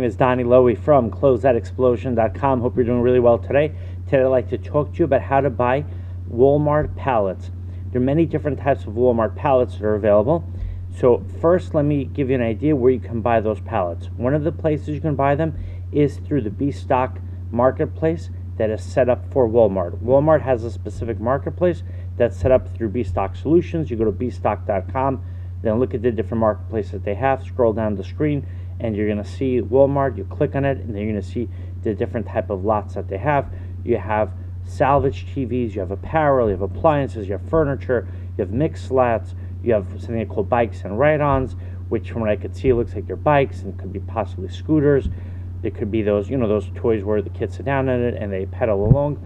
name is Donnie Lowy from Closeoutexplosion.com. Hope you're doing really well today. Today I'd like to talk to you about how to buy Walmart pallets. There are many different types of Walmart pallets that are available. So first, let me give you an idea where you can buy those pallets. One of the places you can buy them is through the B-Stock marketplace that is set up for Walmart. Walmart has a specific marketplace that's set up through B-Stock Solutions. You go to bstock.com, then look at the different marketplaces that they have, scroll down the screen, and you're going to see Walmart. You click on it, and then you're going to see the different type of lots that they have. You have salvage TVs, you have apparel, you have appliances, you have furniture, you have mixed lots, you have something called bikes and ride-ons, which from what I could see looks like they're bikes and could be possibly scooters. There could be those, those toys where the kids sit down in it and they pedal along.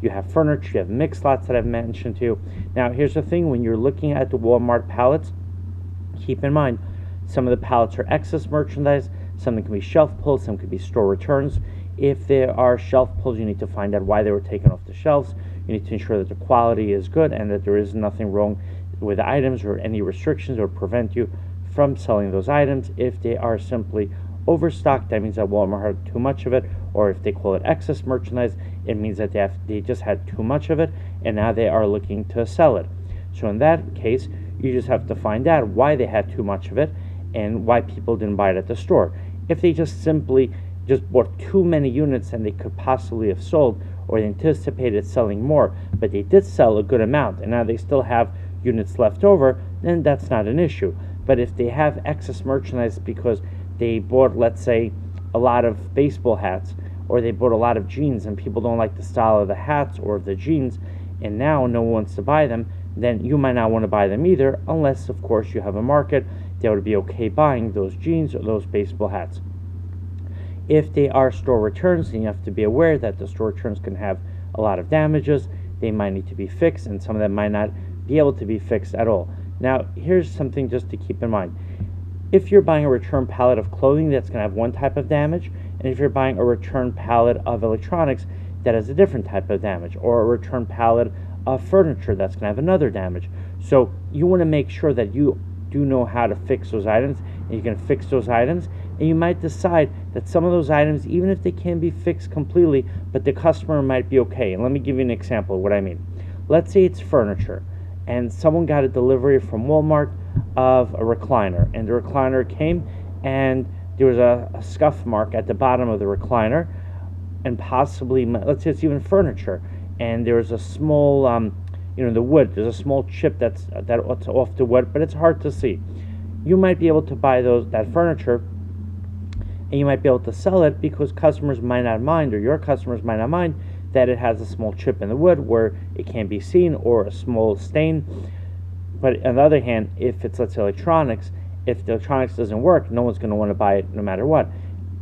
You have furniture, you have mixed lots that I've mentioned to you. Now, here's the thing, when you're looking at the Walmart pallets, keep in mind, some of the pallets are excess merchandise, some can be shelf pulls, some could be store returns. If there are shelf pulls, you need to find out why they were taken off the shelves. You need to ensure that the quality is good and that there is nothing wrong with the items or any restrictions that would prevent you from selling those items. If they are simply overstocked, that means that Walmart had too much of it, or if they call it excess merchandise, it means that they just had too much of it and now they are looking to sell it. So in that case, you just have to find out why they had too much of it and why people didn't buy it at the store. If they just simply bought too many units than they could possibly have sold, or they anticipated selling more, but they did sell a good amount and now they still have units left over, then that's not an issue. But if they have excess merchandise because they bought, let's say, a lot of baseball hats, or they bought a lot of jeans and people don't like the style of the hats or of the jeans, and now no one wants to buy them, then you might not want to buy them either, unless of course you have a market that would be okay buying those jeans or those baseball hats. If they are store returns, then you have to be aware that the store returns can have a lot of damages. They might need to be fixed, and some of them might not be able to be fixed at all. Now, here's something just to keep in mind. If you're buying a return pallet of clothing, that's going to have one type of damage, and if you're buying a return pallet of electronics, that has a different type of damage, or a return pallet of furniture, that's going to have another damage. So you want to make sure that you do know how to fix those items, and you can fix those items, and you might decide that some of those items, even if they can be fixed completely, but the customer might be okay. And let me give you an example of what I mean. Let's say it's furniture, and someone got a delivery from Walmart of a recliner, and the recliner came and there was a scuff mark at the bottom of the recliner, and possibly, let's say it's even furniture, and there was a small the wood, there's a small chip that's off the wood, but it's hard to see. You might be able to buy that furniture, and you might be able to sell it because customers might not mind, or your customers might not mind, that it has a small chip in the wood where it can't be seen, or a small stain. But on the other hand, if it's, let's say, electronics, if the electronics doesn't work, no one's going to want to buy it no matter what.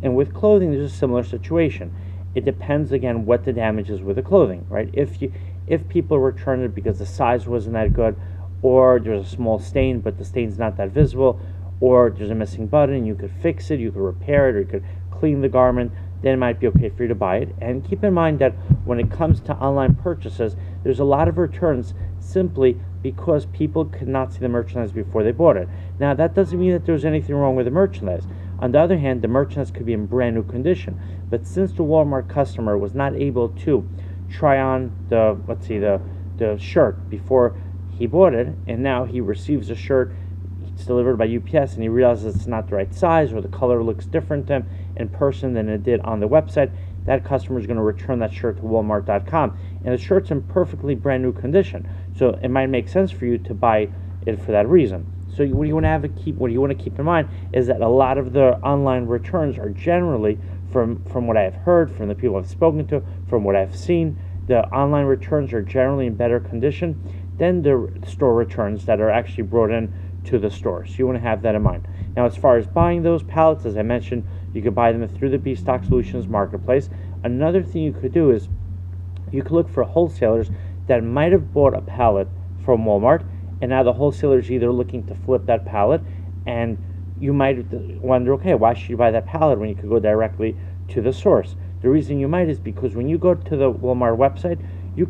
And with clothing, there's a similar situation. It depends, again, what the damage is with the clothing, right? If people return it because the size wasn't that good, or there's a small stain but the stain's not that visible, or there's a missing button, you could fix it, you could repair it, or you could clean the garment, then it might be okay for you to buy it. And keep in mind that when it comes to online purchases, there's a lot of returns simply because people could not see the merchandise before they bought it. Now, that doesn't mean that there's anything wrong with the merchandise. On the other hand, the merchandise could be in brand new condition, but since the Walmart customer was not able to try on the shirt before he bought it, and now he receives a shirt, it's delivered by UPS, and he realizes it's not the right size, or the color looks different to him in person than it did on the website, that customer is going to return that shirt to Walmart.com, and the shirt's in perfectly brand new condition. So it might make sense for you to buy it for that reason. So what you want to keep in mind is that a lot of the online returns are generally, from what I have heard, from the people I've spoken to, from what I've seen, the online returns are generally in better condition than the store returns that are actually brought in to the store. So you want to have that in mind. Now, as far as buying those pallets, as I mentioned, you could buy them through the B-Stock Solutions marketplace. Another thing you could do is you could look for wholesalers that might have bought a pallet from Walmart, and now the wholesaler is either looking to flip that pallet, and you might wonder, okay, why should you buy that pallet when you could go directly to the source? The reason you might is because when you go to the Walmart website, you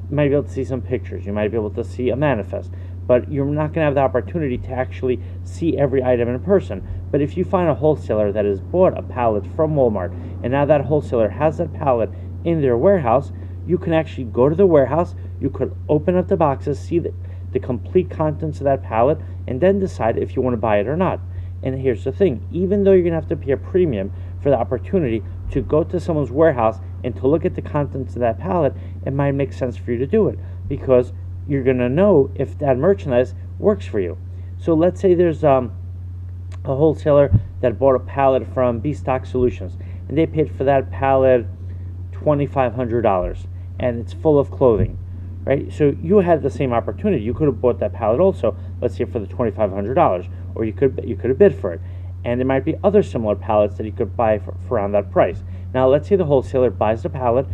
might be able to see some pictures, you might be able to see a manifest, but you're not going to have the opportunity to actually see every item in person. But if you find a wholesaler that has bought a pallet from Walmart, and now that wholesaler has that pallet in their warehouse, you can actually go to the warehouse, you could open up the boxes, see the complete contents of that pallet, and then decide if you want to buy it or not. And here's the thing, even though you're going to have to pay a premium for the opportunity to go to someone's warehouse and to look at the contents of that pallet, it might make sense for you to do it, because you're going to know if that merchandise works for you. So let's say there's a wholesaler that bought a pallet from B-Stock Solutions, and they paid for that pallet $2,500, and it's full of clothing, right? So you had the same opportunity. You could have bought that pallet also, let's say for the $2,500, or you could have bid for it. And there might be other similar pallets that you could buy for around that price. Now let's say the wholesaler buys the pallet.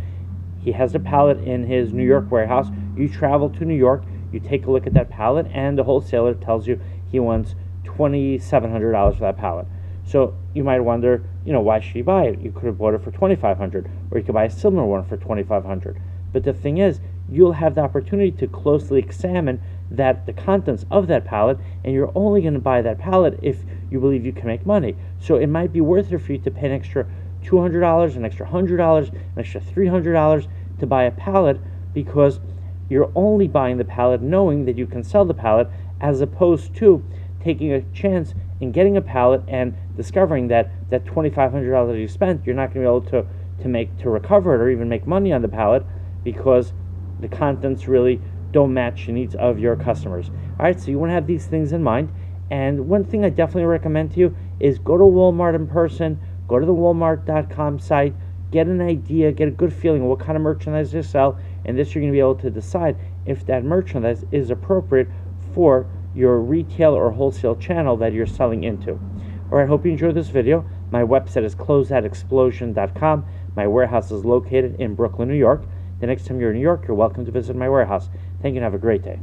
He has the pallet in his New York warehouse. You travel to New York, you take a look at that pallet, and the wholesaler tells you he wants $2,700 for that pallet. So you might wonder, why should he buy it? You could have bought it for $2,500, or you could buy a similar one for $2,500. But the thing is, you'll have the opportunity to closely examine the contents of that pallet, and you're only going to buy that pallet if you believe you can make money. So it might be worth it for you to pay an extra $200, an extra $100, an extra $300 to buy a pallet, because you're only buying the pallet knowing that you can sell the pallet, as opposed to taking a chance in getting a pallet and discovering that that $2,500 you spent, you're not going to be able to recover it or even make money on the pallet, because the contents really don't match the needs of your customers. All right, so you want to have these things in mind. And one thing I definitely recommend to you is go to Walmart in person, go to the walmart.com site, get an idea, get a good feeling of what kind of merchandise they sell, and this you're going to be able to decide if that merchandise is appropriate for your retail or wholesale channel that you're selling into. All right, hope you enjoyed this video. My website is closeoutexplosion.com. My warehouse is located in Brooklyn, New York. The next time you're in New York, you're welcome to visit my warehouse. Thank you and have a great day.